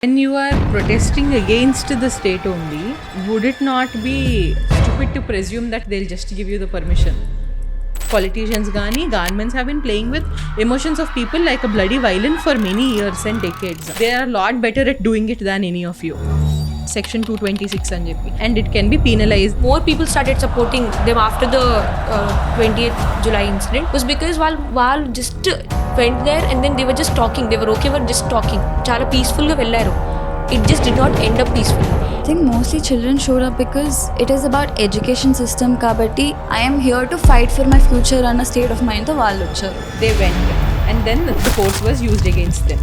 When you are protesting against the state only, would it not be stupid to presume that they'll just give you the permission? Politicians gani, governments have been playing with emotions of people like a bloody violin for many years and decades. They are a lot better at doing it than any of you. Section 226 అని చెప్పి, and it can be penalized. More people started supporting them after the 20th July incident was because వాళ్ళు just went there and then they were just talking. They were okay with just talking. చాలా పీస్ఫుల్గా వెళ్ళారు. It just did not end up peacefully. I think mostly children showed up because it is about education system kabatti I am here to fight for my future and a state of mind tho vallu vacharu. They went and then the force was used against them.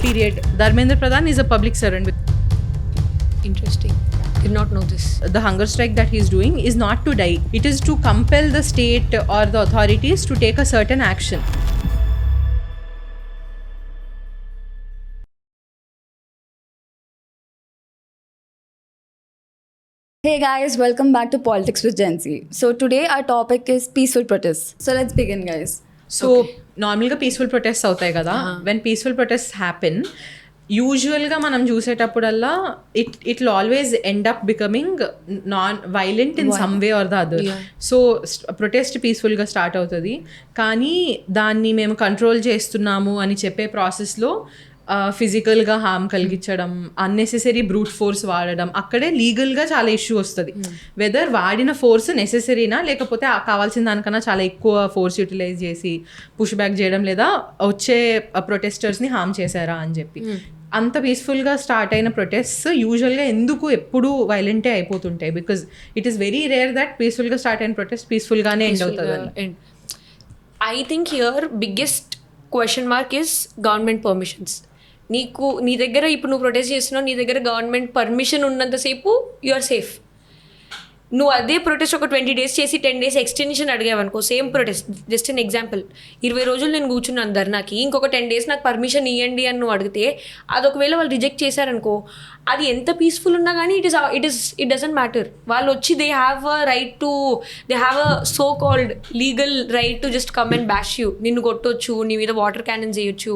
Period. Dharmendra Pradhan is a public servant. Interesting. Did not know this. The hunger strike that he is doing is not to die. It is to compel the state or the authorities to take a certain action. Hey guys, welcome back to Politics with Gen Z. So today our topic is peaceful protests. So let's begin, guys. So నార్మల్గా peaceful protest అవుతాయి కదా. When peaceful protest happen, యూజువల్గా మనం చూసేటప్పుడల్లా it will always end up becoming non violent in some way or the other. So protest పీస్ఫుల్గా start అవుతుంది, కానీ దాన్ని మేము కంట్రోల్ చేస్తున్నాము అని చెప్పే ప్రాసెస్లో ఫిజికల్గా హార్మ్ కలిగించడం, అన్నెసెసరీ బ్రూట్ ఫోర్స్ వాడడం, అక్కడే లీగల్గా చాలా ఇష్యూ వస్తుంది. వెదర్ వాడిన ఫోర్స్ నెసెసరీనా లేకపోతే కావాల్సిన దానికన్నా చాలా ఎక్కువ ఫోర్స్ యూటిలైజ్ చేసి పుష్ బ్యాక్ చేయడం, లేదా వచ్చే ప్రొటెస్టర్స్ని హార్మ్ చేశారా అని చెప్పి. అంత పీస్ఫుల్గా స్టార్ట్ అయిన ప్రొటెస్ట్ యూజువల్గా ఎందుకు ఎప్పుడూ వైలెంటే అయిపోతుంటాయి, because it is very rare that పీస్ఫుల్గా స్టార్ట్ అయిన ప్రొటెస్ట్ పీస్ఫుల్గానే ఎండ్ అవుతుంది. I think here biggest question mark is government permissions. నీ దగ్గర ఇప్పుడు నువ్వు ప్రొటెస్ట్ చేస్తున్నావు, నీ దగ్గర గవర్నమెంట్ పర్మిషన్ ఉన్నంతసేపు యు ఆర్ సేఫ్. నువ్వు అదే ప్రొటెస్ట్ ఒక 20 days చేసి 10 days ఎక్స్టెన్షన్ అడిగావనుకో, same protest, just an example, 20 రోజులు నేను కూర్చున్నాను ధర్నాకి, ఇంకొక 10 days నాకు పర్మిషన్ ఇవ్వండి అని నువ్వు అడిగితే, అది ఒకవేళ వాళ్ళు రిజెక్ట్ చేశారనుకో, అది ఎంత పీస్ఫుల్ ఉన్నా కానీ ఇట్ డజంట్ మ్యాటర్. వాళ్ళు వచ్చి they have a so called legal right to just come and bash you. నిన్ను కొట్టొచ్చు, నీ మీద వాటర్ క్యానన్ చేయొచ్చు.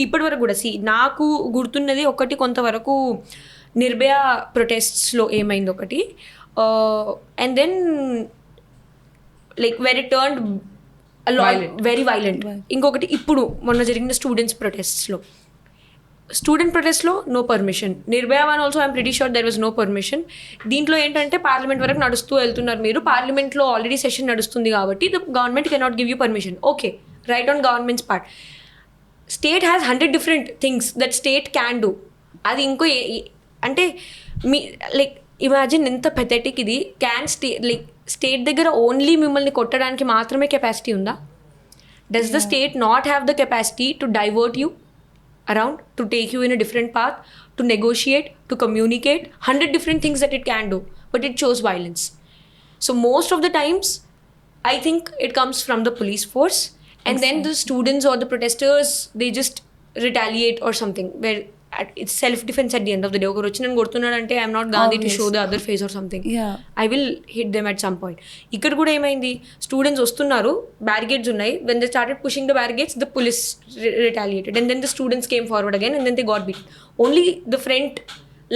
ఇప్పటి వరకు కూడా నాకు గుర్తున్నది ఒకటి, కొంతవరకు నిర్భయ ప్రొటెస్ట్స్లో ఏమైంది ఒకటి, and then like where it turned a lot very violent. ఇంకొకటి ఇప్పుడు మొన్న జరిగిన స్టూడెంట్స్ ప్రొటెస్ట్లో no permission. Nirbhaya one also I'm pretty sure there was no permission. దీంట్లో ఏంటంటే పార్లమెంట్ వరకు నడుస్తూ వెళ్తున్నారు మీరు, పార్లమెంట్లో ఆల్రెడీ సెషన్ నడుస్తుంది కాబట్టి the government cannot give you permission. Okay, right on governments part. State has 100 different things that state can do. అది ఇంకో అంటే మీ లైక్ ఇమాజిన్ ఎంత పెథెటిక్ ఇది. స్టేట్ దగ్గర ఓన్లీ మిమ్మల్ని కొట్టడానికి మాత్రమే కెపాసిటీ ఉందా? Does the state not have the capacity to divert you around, to take you in a different path, to negotiate, to communicate, 100 different things that it can do, but it chose violence. So most of the times I think it comes from the police force, and then the students or the protesters, they just retaliate or something, where it's self-defense at the end of the day. ఒకరు వచ్చి నేను కొడుతున్నాడంటే I'm not Gandhi to show the other face or something, I will hit them at some point. ఇక్కడ కూడా ఏమైంది, students వస్తున్నారు, barricades ఉన్నాయి, when they started pushing the barricades, the police retaliated, and then the students came forward again, and then they got beat. Only the front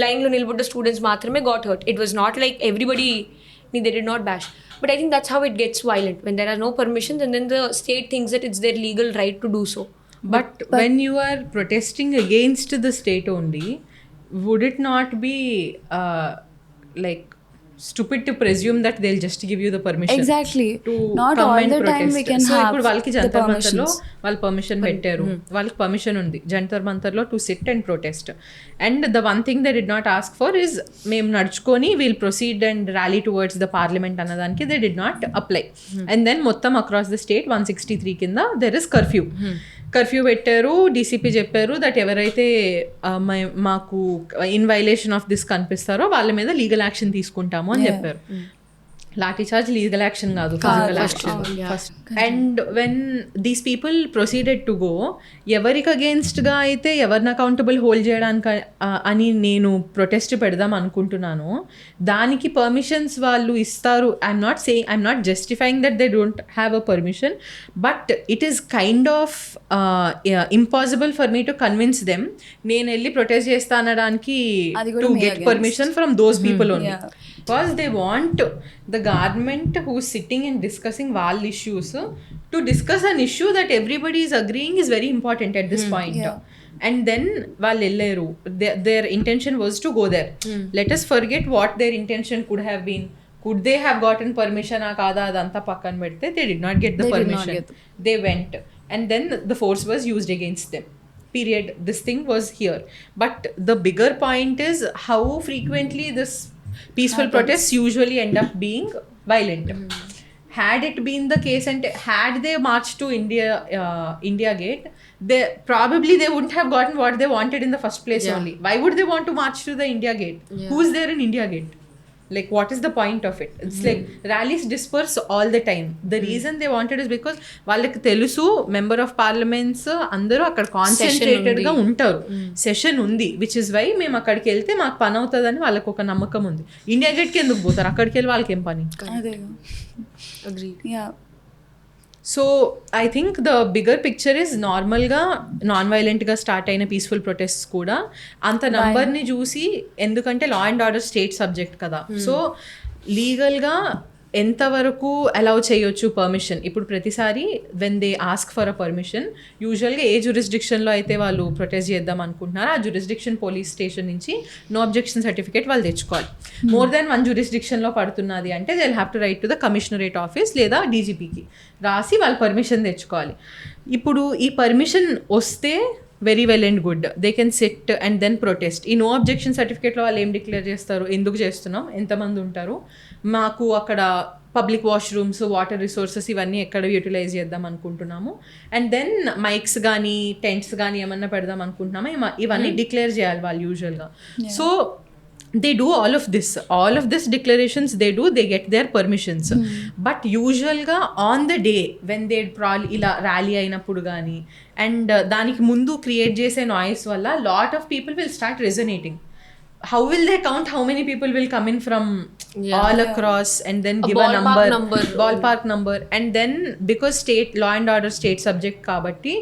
లైన్లో నిలబడ్డ students మాత్రమే got hurt. It was not like everybody, they did not bash. But I think that's how it gets violent, when there are no permissions and then the state thinks that it's their legal right to do so. But when you are protesting against the state only, would it not be like stupid to presume that they'll just give you the permission? Exactly. To not come all and the protest. time we can so have ఇప్పుడు వాళ్ళకి the జంతర్ మంతర్లో permissions. వాళ్ళు permission పెట్టారు, వాళ్ళకి permission ఉంది జంతర్ మంతర్లో to sit and protest. And the one thing they did not ask for is మేము నడుచుకొని we'll proceed and rally towards the parliament అన్నదానికి they did not apply. And then మొత్తం అక్రాస్ ద స్టేట్ 163 కింద there is curfew పెట్టారు. DCP చెప్పారు that ఎవరైతే మాకు in violation of this కనిపిస్తారో వాళ్ళ మీద లీగల్ యాక్షన్ తీసుకుంటాము అని చెప్పారు. లాఠీ చార్జ్ లీగల్ యాక్షన్ కాదు, physical action first. And when these people proceeded to go, ఎవరికి అగేన్స్ట్గా అయితే ఎవరిని అకౌంటబుల్ హోల్డ్ చేయడానికి అని నేను ప్రొటెస్ట్ పెడదాం అనుకుంటున్నాను, దానికి పర్మిషన్స్ వాళ్ళు ఇస్తారు. I'm not justifying that they don't have a permission, but it is kind of impossible for me to convince them నేను వెళ్ళి ప్రొటెస్ట్ చేస్తా అనడానికి to get permission from those people only. Because they want the government who's sitting and discussing all issues to discuss an issue that everybody is agreeing is very important at this point. And then వాళ్ళు వెళ్ళారు, their intention was to go there. Let us forget what their intention could have been. Could they have gotten permission కాదా అదంతా పక్కన పెడితే they did not get the permission. They went and then the force was used against them. Period. This thing was here. But the bigger point is how frequently this peaceful protests usually end up being violent. Had it been the case and had they marched to India Gate, they wouldn't have gotten what they wanted in the first place. Only why would they want to march to the India Gate? Who's there in India Gate? Like, what is the point of it? It's like rallies disperse all the time. The reason they wanted is because వాళ్ళకి తెలుసు member of parliaments అందరూ అక్కడ concentrated గా ఉంటారు, session ఉంది, which is why మేము అక్కడికి వెళ్తే మాకు పని అవుతుందని వాళ్ళకి ఒక నమ్మకం ఉంది. ఇండియా గేట్కి ఎందుకు పోతారు? అక్కడికి వెళ్ళి వాళ్ళకి ఏం పని? So I think the bigger picture is నార్మల్గా నాన్ వైలెంట్గా స్టార్ట్ అయిన పీస్ఫుల్ ప్రొటెస్ట్ కూడా అంత నంబర్ని చూసి, ఎందుకంటే లా అండ్ ఆర్డర్ స్టేట్ సబ్జెక్ట్ కదా, సో లీగల్గా ఎంతవరకు అలౌ చేయొచ్చు పర్మిషన్. ఇప్పుడు ప్రతిసారి when they ask for a permission, యూజువల్గా ఏ జ్యూరిస్డిక్షన్లో అయితే వాళ్ళు ప్రొటెస్ట్ చేద్దాం అనుకుంటున్నారో ఆ జ్యూరిస్డిక్షన్ పోలీస్ స్టేషన్ నుంచి నో అబ్జెక్షన్ సర్టిఫికేట్ వాళ్ళు తెచ్చుకోవాలి. మోర్ దాన్ వన్ జ్యూరిస్డిక్షన్లో పడుతున్నది అంటే they will have to right to the commissionerate office లేదా డీజీపీకి రాసి వాళ్ళు పర్మిషన్ తెచ్చుకోవాలి. ఇప్పుడు ఈ పర్మిషన్ వస్తే very well and good, they can sit and then protest. ఈ నో అబ్జెక్షన్ సర్టిఫికేట్లో వాళ్ళు ఏం డిక్లేర్ చేస్తారు, ఎందుకు చేస్తున్నాం, ఎంతమంది ఉంటారు, మాకు అక్కడ పబ్లిక్ వాష్రూమ్స్, వాటర్ రిసోర్సెస్ ఇవన్నీ ఎక్కడ యూటిలైజ్ చేద్దాం అనుకుంటున్నాము, అండ్ దెన్ మైక్స్ కానీ టెంట్స్ కానీ ఏమన్నా పెడదాం అనుకుంటున్నాము, ఇవన్నీ డిక్లేర్ చేయాలి వాళ్ళు యూజువల్గా. So they do all of this declarations they get their permissions. But usualga on the day when they ila rally అయినప్పుడు గానీ and దానికి ముందు క్రియేట్ చేసే నాయిస్ వల్ల lot of people will start resonating. How will they count how many people will come in from all across and then give a ballpark number, and then because state law and order state subject kabatti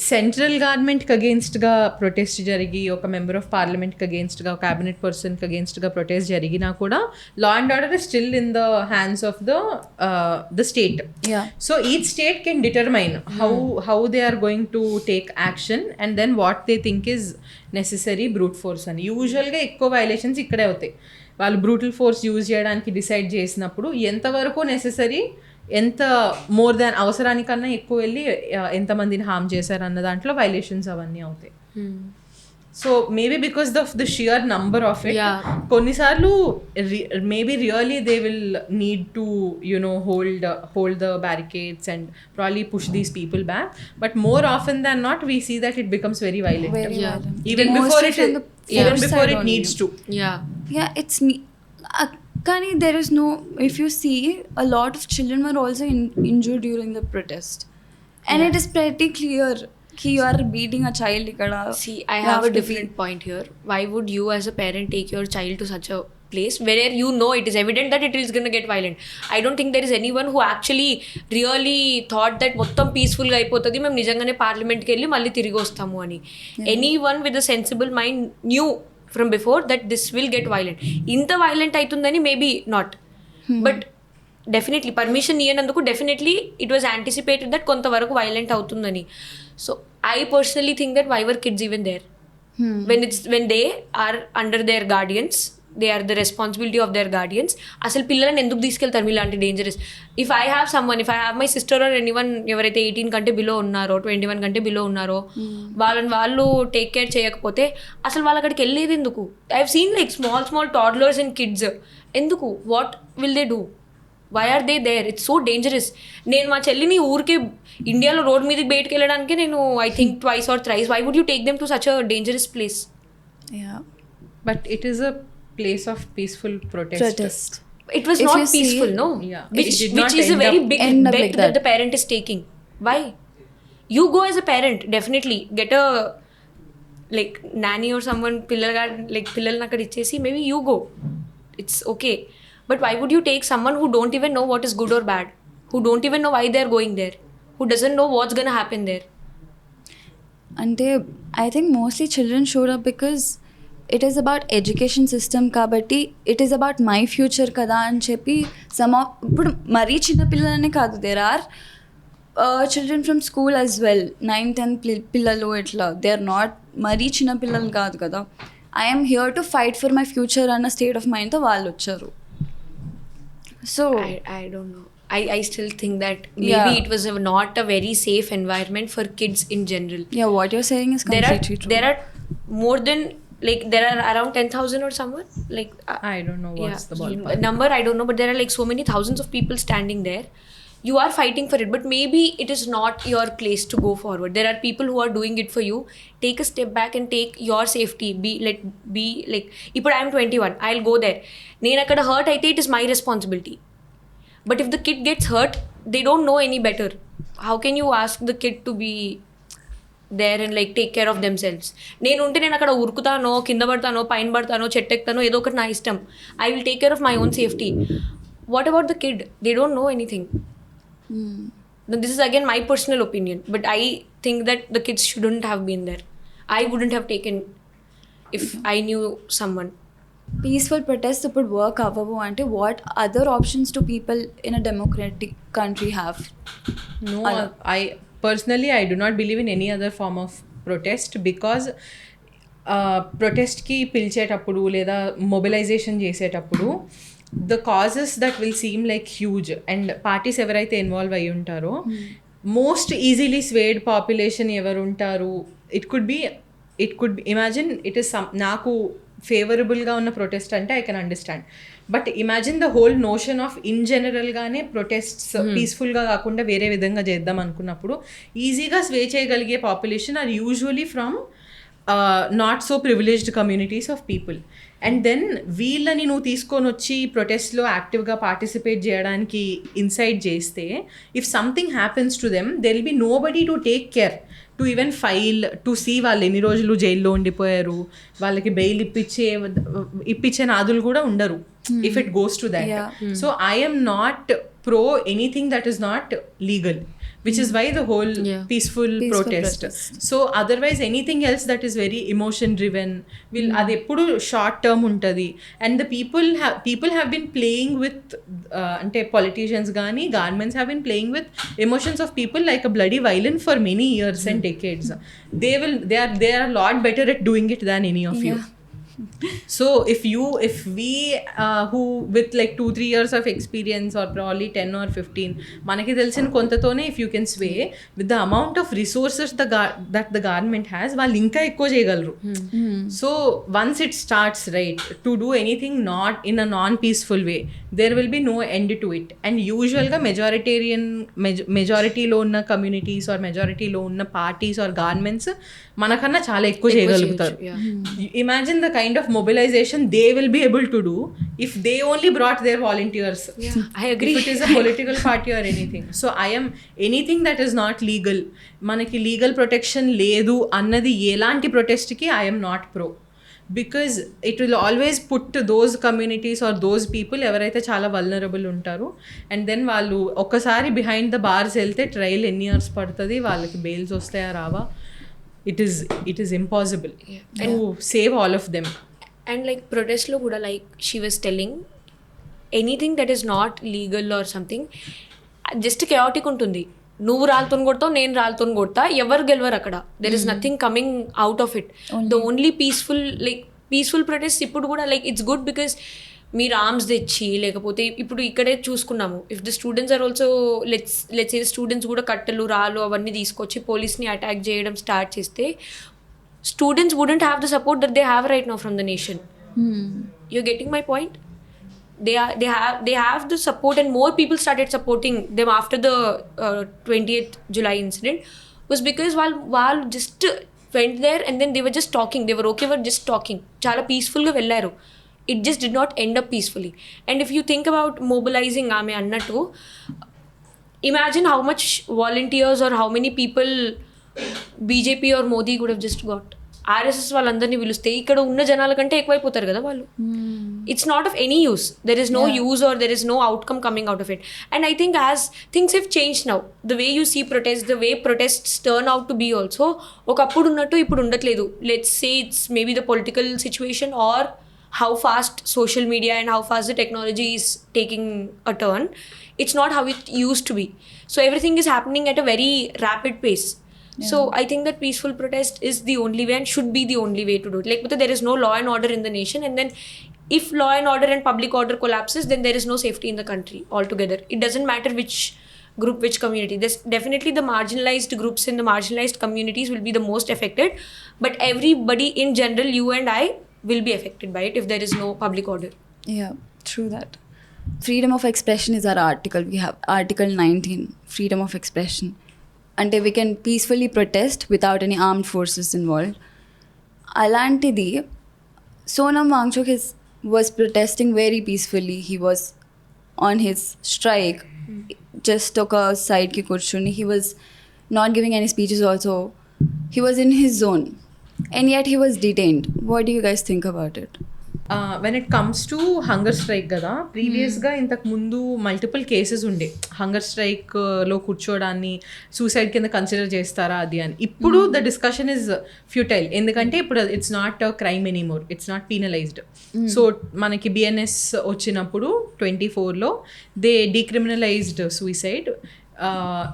central గవర్నమెంట్కి అగేన్స్ట్గా protest జరిగి ఒక member of పార్లమెంట్కి అగేన్స్ట్గా ఒక cabinet పర్సన్కి అగేన్స్ట్గా protest జరిగినా కూడా law and order is still in the hands of the state. So each state can determine how they are going to take action and then what they think is necessary brute force అని. యూజువల్గా ఎక్కువ violations ఇక్కడే అవుతాయి. వాళ్ళు brutal force use చేయడానికి decide చేసినప్పుడు ఎంతవరకు necessary, ఎంత మోర్ దాన్ అవసరానికన్నా ఎక్కువ వెళ్ళి ఎంతమందిని హార్మ్ చేశారు అన్న దాంట్లో వైలేషన్స్ అవన్నీ అవుతాయి. So maybe because of the sheer number of it, కొన్నిసార్లు maybe really they will need to hold the barricades and probably push these people back, but more often than not we see that it becomes very violent even before it needs to. It's Kani, there is no, if you see, a lot of children were also injured during the protest. And it is pretty clear that you are beating a child. See, I have a different point here. Why would you as a parent take your child to such a place where you know it is evident that it is going to get violent? I don't think there is anyone who actually really thought that mottam peaceful ga ayipotadi, mem nijangane parliament ki velli malli tirigi vastamu ani. Anyone with a sensible mind knew from before that this will get violent. Inta violent aitundani maybe not, but definitely permission iyananduku definitely it was anticipated that konta varaku violent avutundani. So I personally think that why were kids even there? When they are under their guardians, they are the responsibility of their guardians. అసలు పిల్లలని ఎందుకు తీసుకెళ్తారు ఇలాంటి dangerous? If I have my sister or anyone ఎవరైతే 18 కంటే below ఉన్నారో 21 కంటే below ఉన్నారో వాళ్ళు టేక్ కేర్ చేయకపోతే అసలు వాళ్ళు అక్కడికి వెళ్ళేది ఎందుకు? I have seen like small toddlers and kids. ఎందుకు? What will they do? Why are they there? It's so dangerous. నేను మా చెల్లిని ఊరికే ఇండియాలో రోడ్ మీదకి బయటకు వెళ్ళడానికి నేను I think twice or thrice. Why would you take them to such a dangerous place? But it is a place of peaceful protest. it was If not you see- peaceful, no? Yeah. Which, It did which not is a end very up- big end up bet like that that. the parent is taking. Why? You go as a parent, definitely get a like nanny or someone పిల్లల్ని అక్కడ ఇచ్చేసి maybe you go, it's okay. But why would you take someone who don't even know what is good or bad, who don't even know why they're going there, who doesn't know what's gonna happen there? అంటే I think mostly children showed up because it is about education system కాబట్టి it is about my future కదా అని చెప్పి ఇప్పుడు మరీ చిన్నపిల్లలనే కాదు there are children from school as well 9-10 పిల్లలు ఇట్లా దే ఆర్ నాట్ మరీ చిన్నపిల్లలు కాదు కదా. I'm here to fight for my future అన్న స్టేట్ ఆఫ్ మైండ్తో వాళ్ళు వచ్చారు. So I don't know. I still think that maybe Yeah. it was not a very safe environment for kids in general. Yeah what your saying is completely true. There are more than like there are around 10,000 or somewhere like I don't know what's the ballpark. the number I don't know, but there are like so many thousands of people standing there. You are fighting for it, but maybe it is not your place to go forward. There are people who are doing it for you. Take a step back and take your safety. Be like if I am 21, I'll go there. Nenu akkada hurt aithe it is my responsibility. But if the kid gets hurt, they don't know any better. How can you ask the kid to be there and like take care of themselves? నేను ఉంటే నేను అక్కడ ఉరుకుతానో కింద పడతానో పైన పడతానో చెట్టెక్తానో ఏదో ఒకటి నా ఇష్టం. I will take care of my own safety. What about the kid? They don't know anything. Now, this is again my personal opinion, but I think that the kids shouldn't have been there. I wouldn't have taken if I knew someone. Peaceful protest ఇప్పుడు work అవ్వవు అంటే what other options to people in a democratic country have? No, I personally I do not believe in any other form of protest because protestకి పిలిచేటప్పుడు లేదా mobilisation చేసేటప్పుడు the causes that will seem like huge and parties ఎవరైతే involve అయ్యి ఉంటారో most easily swayed population ఎవరు ఉంటారు, it could be imagine it is నాకు ఫేవరబుల్గా ఉన్న ప్రొటెస్ట్ అంటే I can understand. But imagine the whole notion of in జనరల్గానే ప్రొటెస్ట్స్ పీస్ఫుల్గా కాకుండా వేరే విధంగా చేద్దాం అనుకున్నప్పుడు ఈజీగా స్వే చేయగలిగే population are usually from not so privileged communities of people. And then వీళ్ళని నువ్వు తీసుకొని వచ్చి ప్రొటెస్ట్లో యాక్టివ్గా పార్టిసిపేట్ చేయడానికి ఇన్సైట్ చేస్తే if something happens to them there will be nobody to take care to even file to see వాళ్ళు ఎన్ని రోజులు జైల్లో ఉండిపోయారు, వాళ్ళకి బెయిల్ ఇప్పించే నాదులు కూడా ఉండరు if it goes to that. So I'm not pro anything that is not legal, which is why the whole peaceful protest. So otherwise anything else that is very emotion driven will adi eppudu short term untadi. And the people have been playing with ante politicians gaani governments have been playing with emotions of people like a bloody violin for many years and decades. They are a lot better at doing it than any of you. So if we who with like 2-3 years of experience or probably 10 or 15 manaki telisina konthatone if you can sway with the amount of resources that the government has వాళ్ళు ఇంకా ఎక్కువ చేయగలరు. So once it starts right to do anything not in a non peaceful way there will be no end to it. And usual ga majority లో ఉన్న communities or majority లో ఉన్న parties or governments మనకన్నా చాలా ఎక్కువ చేయగలుగుతారు. Imagine the kind of mobilization they will be able to do if they only brought their volunteers. I agree. If it is a political party or anything. So I am anything that is not legal, మనకి legal protection లేదు అన్నది ఎలాంటి protestకి I am not pro. Because it will always put to those communities or those people ఎవరైతే చాలా vulnerable ఉంటారు and then వాళ్ళు ఒక్కసారి behind the bars వెళ్తే ట్రయల్ ఎన్ని ఇయర్స్ పడుతుంది, వాళ్ళకి బెయిల్స్ వస్తాయా రావా, it is impossible to save all of them. And like protest lo kuda like she was telling anything that is not legal or something just chaotic untundi. నువ్వు రాళ్ళతో కొడతావు, నేను రాళ్ళతో కొడతా, ఎవరు గెలవరు అక్కడ. There is nothing coming out of it. The only peaceful protest ఇప్పుడు కూడా లైక్ ఇట్స్ గుడ్ బికాస్ మీరు ఆర్మ్స్ తెచ్చి లేకపోతే ఇప్పుడు ఇక్కడే చూసుకున్నాము if the students are also let's students కూడా కట్టెలు రాళ్ళు అవన్నీ తీసుకొచ్చి పోలీస్ని అటాక్ చేయడం స్టార్ట్ చేస్తే students wouldn't have the support that they have right now from the nation. You're getting my point? They have the support and more people started supporting them after the 20th July incident was because while just went there and then they were just talking, they were okay with just talking, చాలా peaceful గా వెళ్ళారు. it just did not end up peacefully. And if you think about mobilizing ఆమె అన్నట్టు, imagine how much volunteers or how many people BJP or Modi could have just got. RSS వాళ్ళందరినీ పిలుస్తే ఇక్కడ ఉన్న జనాల కంటే ఎక్కువైపోతారు కదా వాళ్ళు. It's not of any use. There is no use or there is no outcome coming out of it. And I think as things have changed now, the way you see protests, the way protests turn out to be also, ఒకప్పుడు ఉన్నట్టు ఇప్పుడు ఉండట్లేదు. Let's say it's maybe the political situation or how fast social media and how fast the technology is taking a turn. It's not how it used to be. So everything is happening at a very rapid pace. So I think that peaceful protest is the only way and should be the only way to do it. Like, but there is no law and order in the nation, and then if law and order and public order collapses, then there is no safety in the country altogether. It doesn't matter which group, which community. There's definitely the marginalized groups in the marginalized communities will be the most affected, but everybody in general, you and I, will be affected by it if there is no public order. Yeah, true that. Freedom of expression is our article. We have Article 19, freedom of expression. అంటే we can peacefully protest without any armed forces involved. అలాంటిది Sonam Wangchuk was protesting very peacefully. He was on his strike, just ఒక సైడ్కి కూర్చుని. He was not giving any speeches also. He was in his zone. And yet he was detained. What do you guys think about it? When it comes to hunger strike కదా, ప్రీవియస్గా ఇంతకు ముందు multiple cases ఉండే hunger స్ట్రైక్లో కూర్చోడాన్ని suicide కింద consider చేస్తారా అది అని. ఇప్పుడు ద డిస్కషన్ ఇస్ ఫ్యూటైల్, ఎందుకంటే ఇప్పుడు it's not crime anymore, it's not penalised. So మనకి బిఎన్ఎస్ వచ్చినప్పుడు 24లో దే డీక్రిమినలైజ్డ్ సూసైడ్.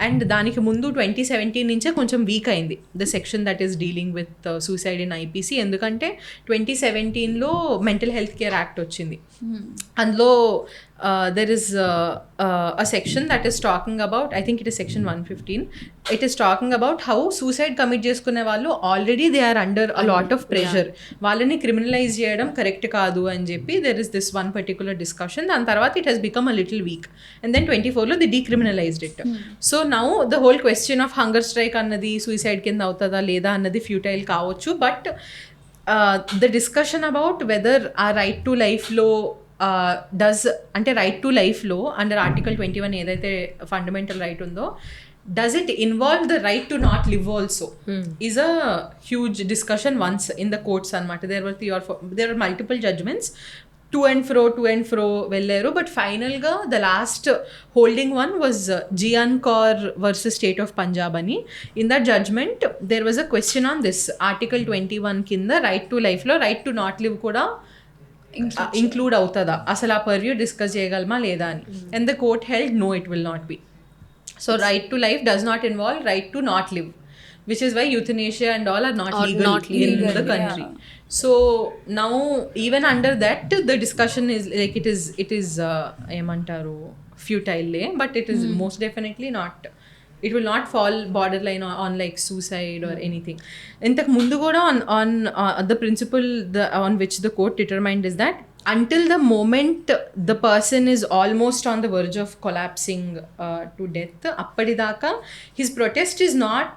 అండ్ దానికి ముందు 2017 నుంచే కొంచెం వీక్ అయింది the section that is dealing with suicide in IPC. ఎందుకంటే 2017లో మెంటల్ హెల్త్ కేర్ యాక్ట్ వచ్చింది. అందులో there is a section that is talking about, I think it is section 115, it is talking about how suicide commit చేసుకునే వాళ్ళు already they are under a lot of pressure. వాళ్ళని criminalise చేయడం correct కాదు అని చెప్పి there is this one particular discussion. దాని తర్వాత it has become a little weak and then 24లో they decriminalized it. So now the whole question of hunger strike అన్నది suicide కింద అవుతుందా లేదా అన్నది futile కావచ్చు. But the discussion about whether our right to life లో అంటే రైట్ టు లైఫ్లో under article 21 ఏదైతే ఫండమెంటల్ రైట్ ఉందో, does it involve the right to not live also is a huge discussion once in the courts అనమాట. There are multiple judgments, to and fro వెళ్ళారు. But ఫైనల్గా the last holding one was Gian Kaur versus state of Punjab అని. In that judgment there was a question on this article 21 కింద right to లైఫ్లో right to not live కూడా include అవుతుందా, అసలు ఆ purview discuss చేయగలమా లేదా అని. And the court held no, it will not be. So right to life does not involve right to not live, which is why euthanasia and all are not legal in the country. So now even under that the discussion is like it is emantaru futile, but it is most definitely not, it will not fall borderline on like suicide or anything. ఇంతకు ముందు కూడా on the principle on which the court determined is that until the moment the person is almost on the verge of collapsing to death, appadidaka his protest is not,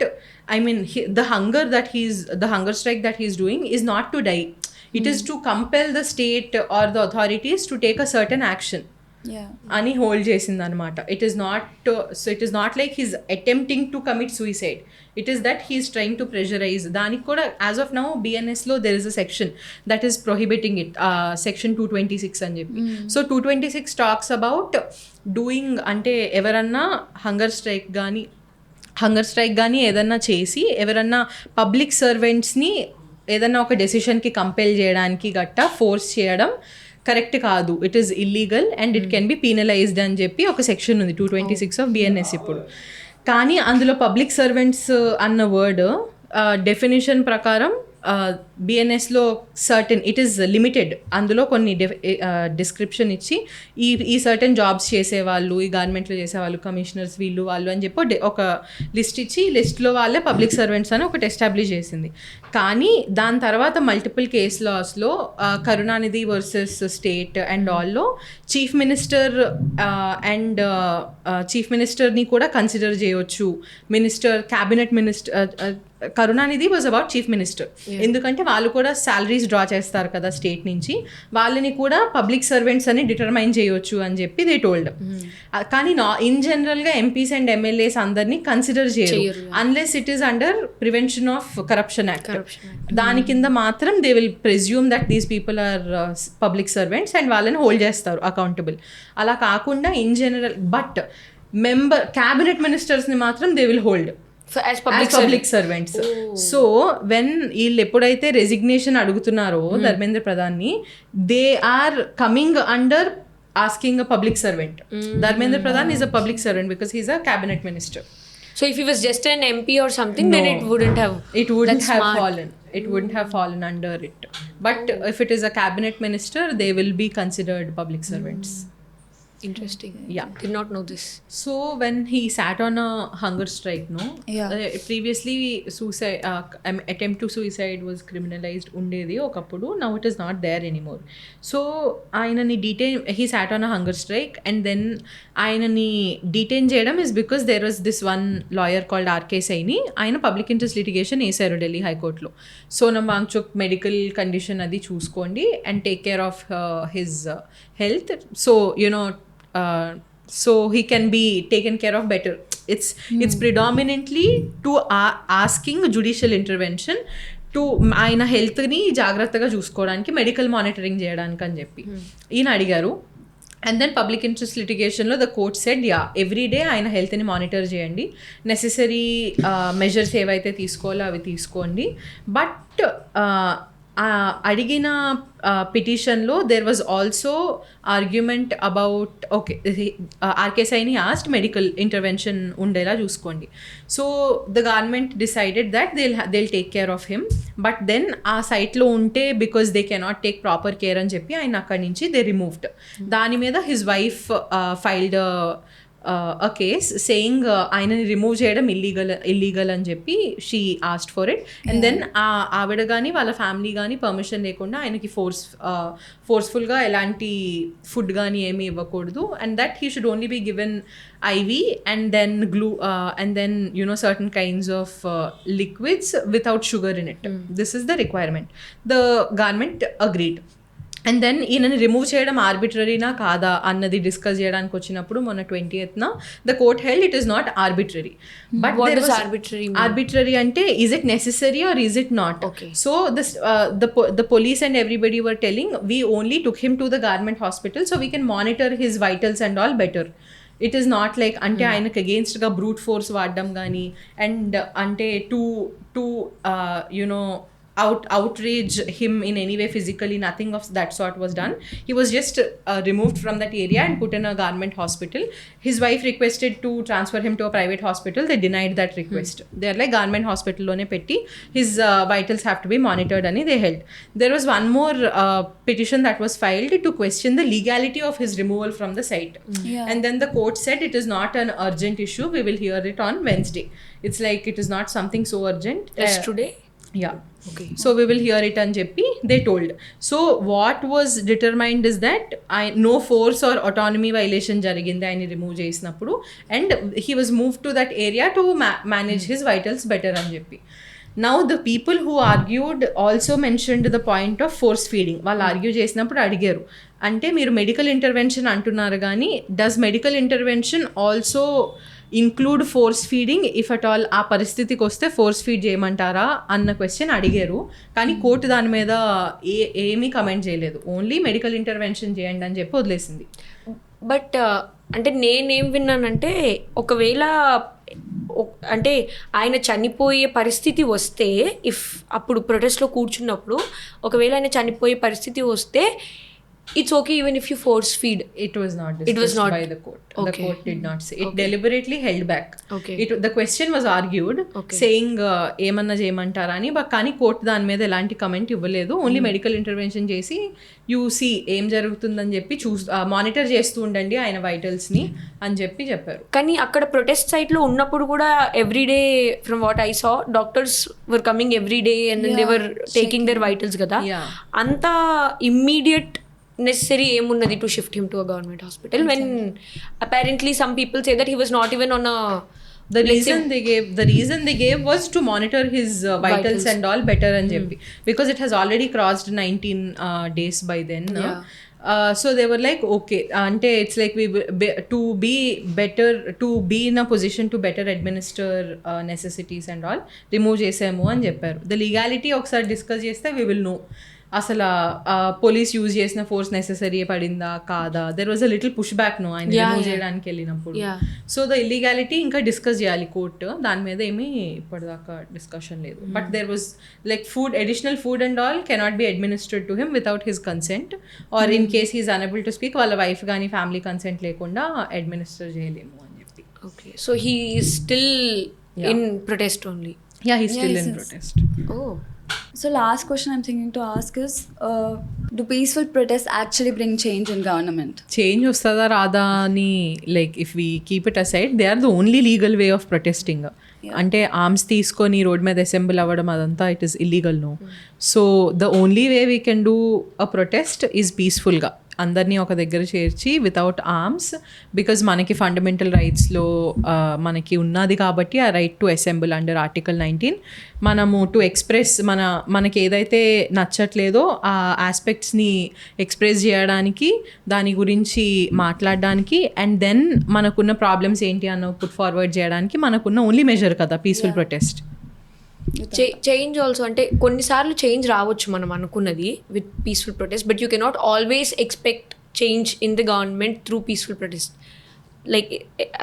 I mean the hunger strike that he is doing is not to die. It is to compel the state or the authorities to take a certain action అని hold చేసింది అనమాట. It is not like he's attempting to commit suicide, it is that he's trying to pressurise. దానికి కూడా as of now బిఎన్ఎస్లో there is a section that is prohibiting it, section 226 అని చెప్పి. So 226 talks about doing, అంటే ఎవరన్నా hunger strike కానీ ఏదన్నా చేసి ఎవరన్నా పబ్లిక్ సర్వెంట్స్ని ఏదన్నా ఒక డెసిషన్కి కంపెల్ చేయడానికి గట్టా ఫోర్స్ చేయడం కరెక్ట్ కాదు, it is illegal and it can be penalised అని చెప్పి ఒక సెక్షన్ ఉంది 226 ఆఫ్ బిఎన్ఎస్ ఇప్పుడు. కానీ అందులో పబ్లిక్ సర్వెంట్స్ అన్న వర్డ్ డెఫినేషన్ ప్రకారం బిఎన్ఎస్లో సర్టెన్, ఇట్ ఈస్ లిమిటెడ్. అందులో కొన్ని డిస్క్రిప్షన్ ఇచ్చి ఈ సర్టెన్ జాబ్స్ చేసేవాళ్ళు, ఈ గవర్నమెంట్లో చేసేవాళ్ళు, కమిషనర్స్ వీళ్ళు వాళ్ళు అని చెప్పి ఒక లిస్ట్ ఇచ్చి లిస్ట్లో వాళ్ళే పబ్లిక్ సర్వెంట్స్ అని ఒకటి ఎస్టాబ్లిష్ చేసింది. కానీ దాని తర్వాత మల్టిపుల్ కేస్ లాస్లో కరుణానిధి వర్సెస్ స్టేట్ అండ్ ఆల్లో చీఫ్ మినిస్టర్ని కూడా కన్సిడర్ చేయవచ్చు, cabinet minister Karunanidhi was about chief minister. ఎందుకంటే వాళ్ళు కూడా సాలరీస్ డ్రా చేస్తారు కదా స్టేట్ నుంచి, వాళ్ళని కూడా పబ్లిక్ సర్వెంట్స్ అని డిటర్మైన్ చేయొచ్చు అని చెప్పి దే టోల్డ్. కానీ ఇన్ జనరల్గా ఎంపీస్ అండ్ ఎమ్మెల్యేస్ అందరినీ కన్సిడర్ చేయరు unless it is under prevention of corruption act. దాని కింద మాత్రం they will presume that these people are public servants and వాళ్ళని హోల్డ్ చేస్తారు అకౌంటబుల్. అలా కాకుండా ఇన్ జనరల్ బట్ క్యాబినెట్ మినిస్టర్స్ని మాత్రం they will hold as public servants. So when వీళ్ళు ఎప్పుడైతే రెసిగ్నేషన్ అడుగుతున్నారో ధర్మేంద్ర ప్రధాన్ని, they are coming under asking a public servant. Dharmendra Pradhan is a public servant because he's a cabinet minister. So if he was just an MP or something, then it wouldn't have fallen. It wouldn't have fallen under it. But if it is a cabinet minister, they will be considered public servants. Interesting. Yeah. Did not know this. So when he sat on a hunger strike, no? Yeah. Previously suicide, attempt to suicide was criminalized undedi okappudu. Now it is not there anymore. So aynani he sat on a hunger strike, and then aynani detain cheyadam is because there was this one lawyer called R.K. Saini. Ayana public interest litigation esaru Delhi High Court lo. Sonam Wangchuk medical condition adi chuskondi and take care of his health. So so he can be taken care of better. It's predominantly to asking judicial intervention to ఆయన హెల్త్ని జాగ్రత్తగా చూసుకోవడానికి, medical monitoring చేయడానికి అని చెప్పి ఈయన అడిగారు. And then public interest లిటిగేషన్లో the court said every day ఆయన హెల్త్ని మానిటర్ చేయండి, నెసెసరీ మెజర్స్ ఏవైతే తీసుకోవాలో అవి తీసుకోండి. బట్ అడిగిన పిటిషన్లో there was also argument about R K Saini asked medical intervention ఉండేలా చూసుకోండి. So the government decided that they'll take care of him. But then ఆ సైట్లో ఉంటే because they cannot take proper care అని చెప్పి ఆయన అక్కడి నుంచి దే రిమూవ్డ్. దాని మీద his wife filed a case saying ఆయనని రిమూవ్ చేయడం ఇల్లీగల్ అని చెప్పి she asked for it. And then ఆవిడ కానీ వాళ్ళ ఫ్యామిలీ కానీ పర్మిషన్ లేకుండా ఆయనకి ఫోర్స్ఫుల్గా ఎలాంటి ఫుడ్ కానీ ఏమీ ఇవ్వకూడదు. And that he should only be given IV and then glue and then certain kinds of liquids without sugar in it. This is the requirement. The government agreed. And then ఈయనని remove చేయడం ఆర్బిట్రరీనా కాదా అన్నది discuss చేయడానికి వచ్చినప్పుడు మొన్న 20th the court held it is not arbitrary. But arbitrary అంటే is it necessary or is it not? So the police and everybody were telling we only took him to the government hospital so we can monitor his vitals and all better. It is not like అంటే ఆయనకు అగేన్స్ట్గా brute force వాడడం కానీ and అంటే to outrage him in any way physically, nothing of that sort was done. He was just removed from that area and put in a government hospital. His wife requested to transfer him to a private hospital. They denied that request. They are like government hospital lone petti his vitals have to be monitored ani they held. There was one more petition that was filed to question the legality of his removal from the site. And then the court said it is not an urgent issue, we will hear it on Wednesday. It's like it is not something so urgent. Today? Yeah. Okay. So we will hear it అని చెప్పి they told. So what was determined is that no force or autonomy violation జరిగింది ఆయన remove చేసినప్పుడు, and he was moved to that area to manage his vitals better అని చెప్పి. Now the people who argued also mentioned the point of force feeding. వాళ్ళు argue చేసినప్పుడు అడిగారు, అంటే మీరు మెడికల్ ఇంటర్వెన్షన్ అంటున్నారు కానీ does medical intervention also include force feeding if at all? ఆ పరిస్థితికి వస్తే ఫోర్స్ ఫీడ్ చేయమంటారా అన్న క్వశ్చన్ అడిగారు. కానీ కోర్టు దాని మీద ఏమీ కమెంట్ చేయలేదు, ఓన్లీ మెడికల్ ఇంటర్వెన్షన్ చేయండి అని చెప్పి వదిలేసింది. బట్ అంటే నేనేం విన్నానంటే ఒకవేళ అంటే ఆయన చనిపోయే పరిస్థితి వస్తే అప్పుడు ప్రొటెస్ట్లో కూర్చున్నప్పుడు ఒకవేళ ఆయన చనిపోయే పరిస్థితి వస్తే it's okay even if you force feed. It was not discussed by the court. Okay. The court did not say. It deliberately held back. Okay. The question was argued, saying ఏమన్నా చేయమంటారా అని. బట్ కానీ court దాని మీద ఎలాంటి comment ఇవ్వలేదు. Only medical intervention చేసి UC ఏం జరుగుతుందని చెప్పి మానిటర్ చేస్తూ ఉండండి ఆయన వైటల్స్ని అని చెప్పారు. కానీ అక్కడ ప్రొటెస్ట్ సైట్లో ఉన్నప్పుడు కూడా everyday from what I saw doctors were coming everyday and they were taking their vitals కదా. అంత ఇమ్మీడియట్ necessary ఏమున్నది to shift him to a government hospital when apparently some people say that he was not even on a The Like reason they gave was to monitor his vitals and all better అని చెప్పి, because it has already crossed 19 days by then. Yeah. So they were like, okay, ante it's like to be in a position to better administer necessities and all, remove చేసాము అని చెప్పారు. The legality ఒకసారి discuss చేస్తే we will know అసలు police use చేసిన force necessary పడిందా కాదా. There was a little push back no ఆయన రిమూవ్ చేయడానికి వెళ్ళినప్పుడు. సో ద ఇల్లీగాలిటీ ఇంకా డిస్కస్ చేయాలి కోర్టు, దాని మీద ఏమీ ఇప్పటిదాకా డిస్కషన్ లేదు. But there was like additional food and all cannot be administered to him without his consent, or in case he is unable to speak వాళ్ళ వైఫ్ కానీ ఫ్యామిలీ కన్సెంట్ లేకుండా అడ్మినిస్టర్ చేయలేము అని చెప్పి. Okay, so he is still in protest only. Yeah, he still in protest. Oh, So last question I'm thinking to ask is, do peaceful protests actually bring change in government? Change వస్తుందా రాదా అని, like if we keep it aside, they are the only legal way of protesting. అంటే arms తీసుకొని road మీద assemble అవ్వడం అదంతా it is illegal no. So the only way we can do a protest is పీస్ఫుల్గా అందరినీ ఒక దగ్గర చేర్చి వితౌట్ ఆర్మ్స్, బికాజ్ మనకి ఫండమెంటల్ రైట్స్లో మనకి ఉన్నది కాబట్టి ఆ right to assemble under article 19. మనము టు ఎక్స్ప్రెస్ మనకి ఏదైతే నచ్చట్లేదో ఆ ఆస్పెక్ట్స్ని ఎక్స్ప్రెస్ చేయడానికి, దాని గురించి మాట్లాడడానికి, అండ్ దెన్ మనకున్న ప్రాబ్లమ్స్ ఏంటి అన్న పుట్ ఫార్వర్డ్ చేయడానికి మనకున్న ఓన్లీ మెజర్ కదా పీస్ఫుల్ ప్రొటెస్ట్. చేంజ్ ఆల్సో అంటే కొన్నిసార్లు చేంజ్ రావచ్చు మనం అనుకున్నది with peaceful protest, but you cannot always expect change in the government through peaceful protest. Like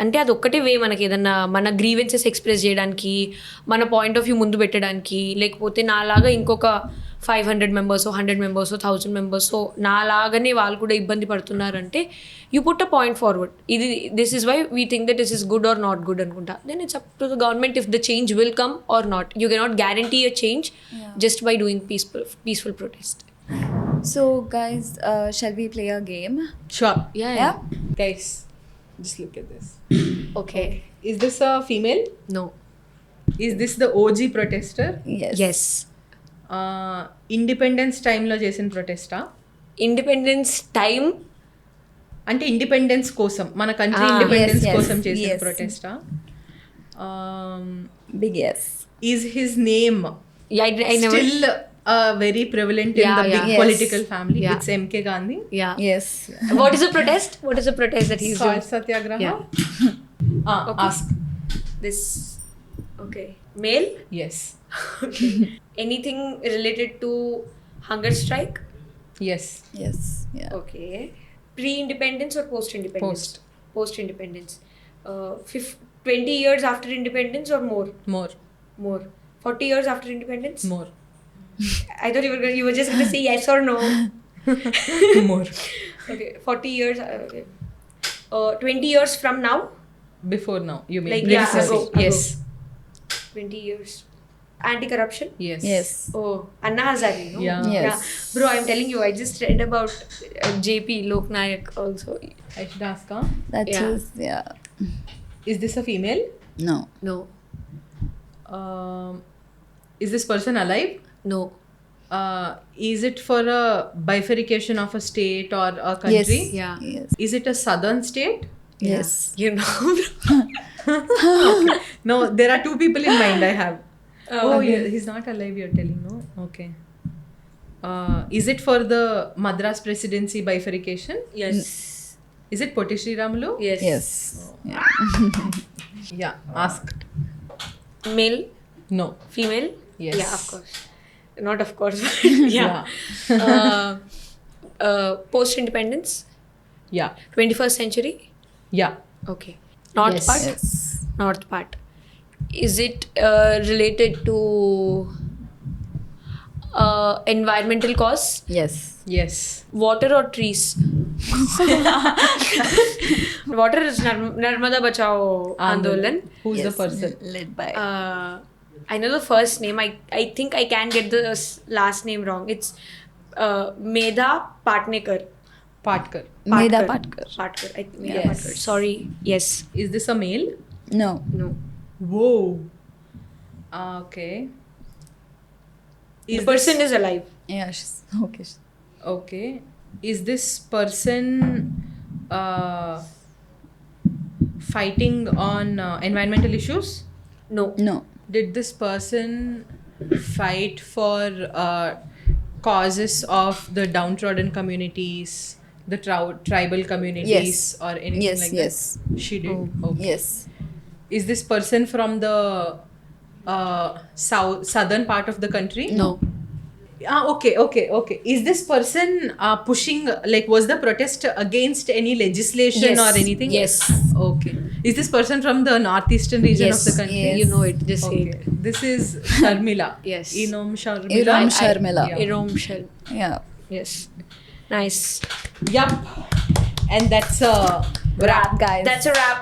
అంటే అది ఒక్కటే వే మనకి ఏదన్నా మన గ్రీవెన్సెస్ ఎక్స్ప్రెస్ చేయడానికి, మన పాయింట్ ఆఫ్ వ్యూ ముందు పెట్టడానికి, లేకపోతే నాలాగా ఇంకొక 500 మెంబర్స్ 100 మెంబర్స్ 1000 మెంబర్స్ నాలాగానే వాళ్ళు కూడా ఇబ్బంది పడుతున్నారంటే you put a point forward, ఇది this is why we think that this is good or not good అనుకుంటా. Then it's up to the government if the change will come or not. You cannot guarantee a change just by doing peaceful protest. So guys, shall we play a game? Sure. Yeah. Guys, just look at this. Okay. Is this a female? No. Is this the OG protester? Yes. Independence టైంలో చేసిన Protista? Independence time అంటే independence కోసం, మన country independence yes, కోసం చేసిన yes. Protista? Big yes. Is his name I never. still very prevalent in the big Yes. political family? Yeah. It's MK Gandhi. Yeah. Yes. What is the protest? What is the protest that he's Salt doing? Satyagraha? Yeah. Okay. Ask. This. Okay. Male? Yes. Okay. Anything related to hunger strike? Yes. Yes. Yeah. Okay. Pre-independence or post-independence? Post. Post-independence. 20 years after independence or more? More. More. 40 years after independence? More. I thought you were just going to say yes or no. More. Okay. 40 years. Okay. 20 years from now? Before now, you mean? Like, Let's yeah, say. ago. Yes. 20 years. Anti-corruption? Yes. Yes. Oh, Anna Hazare, no? Yeah. Yes. Bro, I'm telling you, I just read about JP Loknayak also. I should ask, huh? That's Yeah. his. Yeah. Is this a female? No. No. Is this person alive? No. Is it for a bifurcation of a state or a country? Yes. Yeah. Yes. Is it a southern state? Yes. You know. No, there are two people in mind I have. Oh, he's not alive, you're telling, no? Okay. Is it for the Madras presidency bifurcation? Yes. Is it Potti Sriramulu? Yes. Yes. Yeah. Yeah, asked. Male? No. Female? Yes. Yeah, of course. Not of course. Yeah. Post-independence? Yeah. 21st century? Yeah. Okay. North Yes. part? Yes. North part. Is it related to environmental cause? Yes. Yes. Water or trees? Water is Narmada Bachao Andolan. Who's Yes. the person? Led by. I know the first name. I think I can get the last name wrong. It's Medha Patnekar. Patkar. Medha Patkar. Patkar. Medha Yes. Patkar. Sorry. Yes. Is this a male? No. No. Whoa. Okay. The person is alive. Yeah. She's okay. Okay. Is this person fighting on environmental issues? No. No. Did this person fight for causes of the downtrodden communities, the tribal communities, Yes. or anything Yes, like yes. that? She did. Okay. Yes. Is this person from the southern part of the country? No. Okay. Is this person pushing, like, was the protest against any legislation Yes. or anything? Yes. Okay. Is this person from the northeastern region Yes. of the country? Yes. You know it. Just say Okay. it. This is Sharmila. Yes. Inom Sharmila. Inom Sharmila. Yeah. Irom Shell. Yeah. Yes. Nice. Yup. And that's a wrap. Guys. That's a wrap.